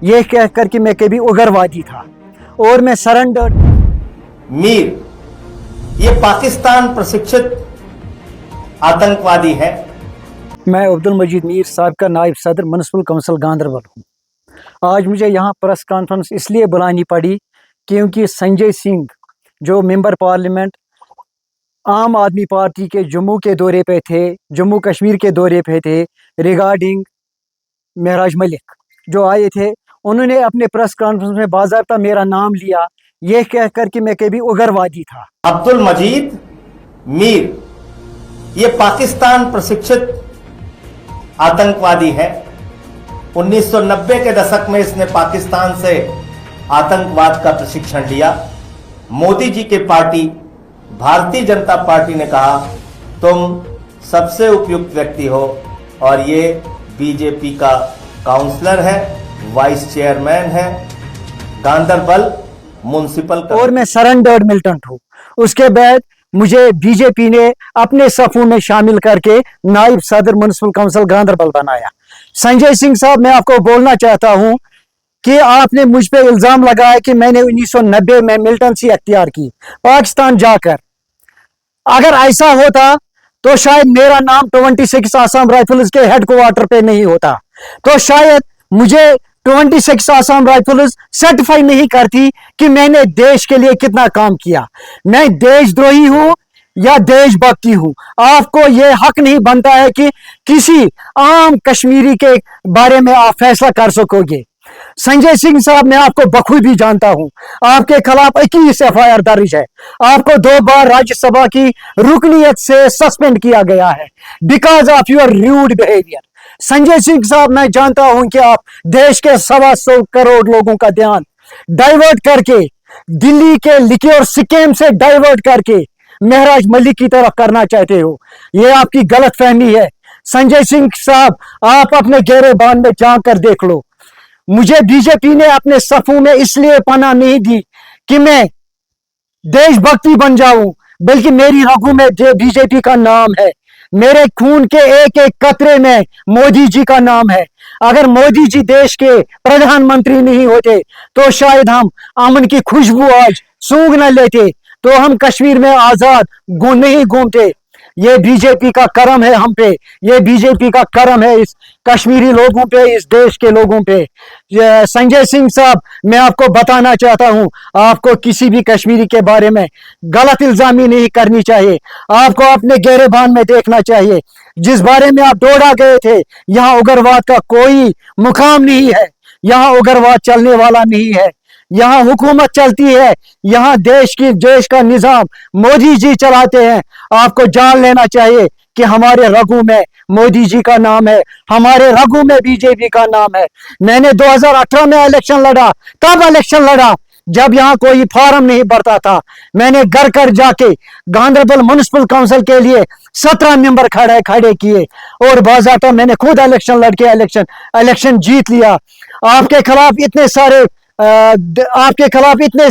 ये कहकर कि मैं कभी उग्रवादी था और मैं सरेंडर। मीर ये पाकिस्तान प्रशिक्षित आतंकवादी है। मैं अब्दुल मजीद मीर साहब का नायब सदर म्युनिसिपल काउंसिल गांधरबल हूँ। आज मुझे यहाँ प्रेस कॉन्फ्रेंस इसलिए बुलानी पड़ी क्योंकि संजय सिंह जो मेंबर पार्लियामेंट आम आदमी पार्टी के जम्मू के दौरे पे थे, जम्मू कश्मीर के दौरे पे थे, रिगार्डिंग महराज मलिक जो आए थे, उन्होंने अपने प्रेस कॉन्फ्रेंस में बाज़ाब्ता मेरा नाम लिया, ये कहकर कि मैं कभी उग्रवादी था। अब्दुल मजीद मीर ये पाकिस्तान प्रशिक्षित आतंकवादी है। 1990 के दशक में इसने पाकिस्तान से आतंकवाद का प्रशिक्षण लिया। मोदी जी की पार्टी भारतीय जनता पार्टी ने कहा तुम सबसे उपयुक्त व्यक्ति हो और ये बीजेपी का काउंसलर है, वाइस चेयरमैन है, गांधरबल म्युनिसिपल का। और मैं सरेंडर्ड मिलिटेंट हूँ। उसके बाद मुझे बीजेपी ने अपने सफों में शामिल करके नायब सदर म्युनिसिपल काउंसिल गांधरबल बनाया। संजय सिंह साहब, मैं आपको बोलना चाहता हूँ कि आपने मुझ पे इल्जाम लगाया कि मैंने 1990 में मिलिटेंसी अख्तियार की पाकिस्तान जाकर। अगर ऐसा होता तो शायद मेरा नाम 26 आसाम राइफल्स के हेडक्वार्टर पे नहीं होता, तो शायद मुझे 26 आसाम राइफल्स सर्टिफाई नहीं करती कि मैंने देश के लिए कितना काम किया। मैं देशद्रोही हूं या देशभक्ति हूं, आपको यह हक नहीं बनता है कि किसी आम कश्मीरी के बारे में आप फैसला कर सकोगे। संजय सिंह साहब, मैं आपको बखूबी जानता हूं, आपके खिलाफ 21 FIR दर्ज है। आपको 2 बार राज्यसभा की रुकनीयत से सस्पेंड किया गया है because of your rude behaviour. Sanjay Singh साहब, मैं जानता हूं कि आप देश के 125 करोड़ लोगों का ध्यान डाइवर्ट करके, दिल्ली के लिक्योर स्कीम से डाइवर्ट करके महराज मलिक की तरफ करना चाहते हो। यह आपकी गलत फहमी है। संजय सिंह साहब, आप अपने गिरेबान में झांक कर देख लो। मुझे बीजेपी ने अपने सफों में इसलिए पनाह नहीं दी कि मैं देशभक्ति बन जाऊं, बल्कि मेरी रगों में बीजेपी का नाम है। मेरे खून के एक एक कतरे में मोदी जी का नाम है। अगर मोदी जी देश के प्रधानमंत्री नहीं होते तो शायद हम अमन की खुशबू आज सूंघ न लेते, तो हम कश्मीर में आजाद नहीं घूमते। ये बीजेपी का करम है हम पे, ये बीजेपी का करम है इस कश्मीरी लोगों पे, इस देश के लोगों पे। संजय सिंह साहब, मैं आपको बताना चाहता हूं, आपको किसी भी कश्मीरी के बारे में गलत इल्जामी नहीं करनी चाहिए। आपको अपने गिरेबान में देखना चाहिए। जिस बारे में आप डोडा गए थे, यहाँ उग्रवाद का कोई मुकाम नहीं है, यहाँ उग्रवाद चलने वाला नहीं है, यहाँ हुकूमत चलती है, यहाँ देश का निजाम मोदी जी चलाते हैं। आपको जान लेना चाहिए कि हमारे रगों में मोदी जी का नाम है, हमारे रगों में बीजेपी का नाम है। मैंने 2018 में इलेक्शन लड़ा, तब इलेक्शन लड़ा जब यहाँ कोई फॉर्म नहीं भरता था। मैंने घर घर जाके गांधरबल म्युनिसिपल काउंसिल के लिए 17 मेंबर खड़े किए और बाज़ाब्ता मैंने खुद इलेक्शन लड़के इलेक्शन जीत लिया। आपके खिलाफ इतने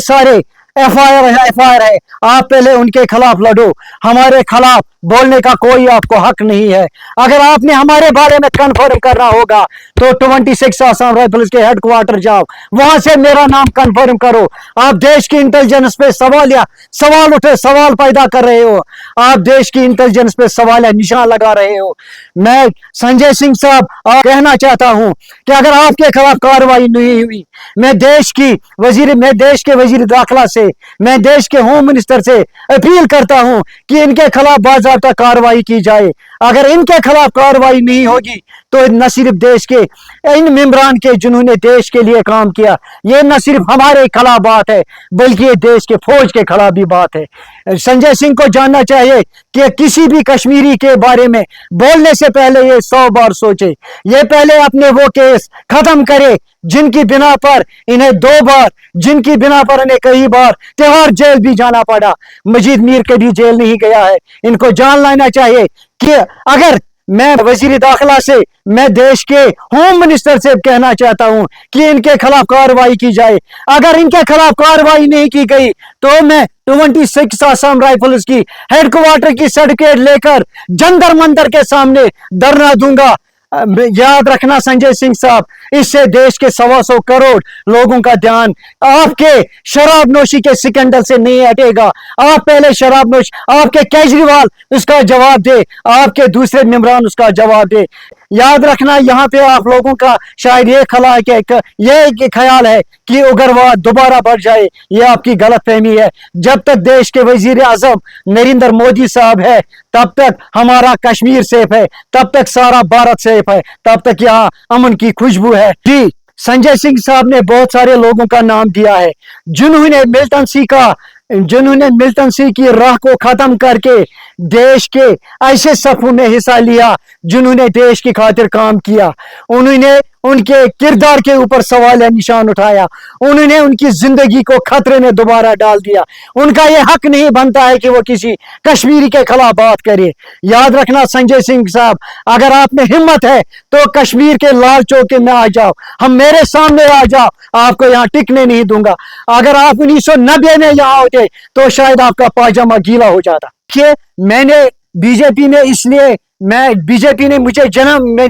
सारे FIR है, आप पहले उनके खिलाफ लड़ो। हमारे खिलाफ बोलने का कोई आपको हक नहीं है। अगर आपने हमारे बारे में कन्फर्म करना होगा तो 26 आसाम राइफल्स के हेडक्वार्टर जाओ, वहां से मेरा नाम कन्फर्म करो। आप देश की इंटेलिजेंस पे सवाल पैदा कर रहे हो, आप देश की इंटेलिजेंस पे सवाल निशान लगा रहे हो। मैं संजय सिंह साहब कहना चाहता हूं कि अगर आपके खिलाफ कार्रवाई नहीं हुई, मैं देश के वजीर दाखिला से, मैं देश के होम मिनिस्टर से अपील करता हूं कि इनके खिलाफ बाज़ाब्ता कार्रवाई की जाए। अगर इनके खिलाफ कार्रवाई नहीं होगी तो न सिर्फ देश के इन मेंबरान के जिन्होंने देश के लिए काम किया, ये न सिर्फ हमारे खिलाफ बात है बल्कि ये देश के फौज के खिलाफ भी बात है। संजय सिंह को जानना चाहिए कि किसी भी कश्मीरी के बारे में बोलने से पहले ये 100 बार सोचे। ये पहले अपने वो केस खत्म करे जिनकी बिना पर इन्हें 2 बार, जिनकी बिना पर इन्हें कई बार तिहाड़ जेल भी जाना पड़ा। मजीद मीर कभी जेल नहीं गया है। इनको जान लेना चाहिए कि अगर मैं वजीर दाखिला से, मैं देश के होम मिनिस्टर से कहना चाहता हूं कि इनके खिलाफ कार्रवाई की जाए। अगर इनके खिलाफ कार्रवाई नहीं की गई तो मैं 26 आसाम राइफल्स की हेडक्वार्टर की सर्टिफिकेट लेकर जंतर मंतर के सामने धरना दूंगा। याद रखना संजय सिंह साहब, इससे देश के 125 करोड़ लोगों का ध्यान आपके शराब नोशी के सिकंदर से नहीं हटेगा। आप पहले शराब नोश, आपके केजरीवाल उसका जवाब दे, आपके दूसरे मेंबरान उसका जवाब दे। याद रखना, यहाँ पे आप लोगों का शायद ये ये ख्याल है कि उग्रवाद दोबारा बढ़ जाए, ये आपकी गलत फहमी है। जब तक देश के वजीर आजम नरेंद्र मोदी साहब है, तब तक हमारा कश्मीर सेफ है, तब तक सारा भारत सेफ है, तब तक यहाँ अमन की खुशबू है। जी, संजय सिंह साहब ने बहुत सारे लोगों का नाम दिया है जिन्होंने मिल्टन सी की राह को खत्म करके देश के ऐसे सफों में हिस्सा लिया जिन्होंने देश की खातिर काम किया। उन्होंने उनके किरदार के ऊपर सवाल निशान उठाया, उन्होंने उनकी जिंदगी को खतरे में दोबारा डाल दिया। उनका यह हक नहीं बनता है कि वो किसी कश्मीरी के खिलाफ बात करे। याद रखना संजय सिंह साहब, अगर आप में हिम्मत है तो कश्मीर के लाल चौके में आ जाओ, हम मेरे सामने आ जाओ, आपको यहाँ टिकने नहीं दूंगा। अगर आप 1990 में यहाँ होते तो शायद आपका पायजामा गीला हो जाता। कि मैंने बीजेपी में इसलिए बीजेपी ने मुझे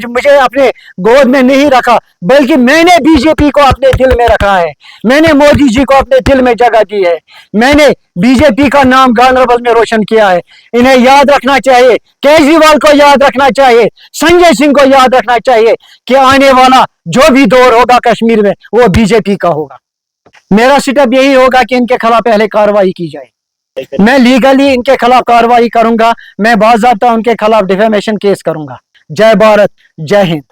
मुझे अपने गोद में नहीं रखा, बल्कि मैंने बीजेपी को अपने दिल में रखा है। मैंने मोदी जी को अपने दिल में जगह दी है। मैंने बीजेपी का नाम गांधरबल में रोशन किया है। इन्हें याद रखना चाहिए, केजरीवाल को याद रखना चाहिए, संजय सिंह को याद रखना चाहिए कि आने वाला जो भी दौर होगा कश्मीर में वो बीजेपी का होगा। मेरा स्टेप यही होगा कि इनके खिलाफ पहले कार्रवाई की जाए। मैं लीगली इनके खिलाफ कार्रवाई करूंगा, मैं बाज़ाब्ता उनके खिलाफ डिफेमेशन केस करूंगा। जय भारत, जय हिंद।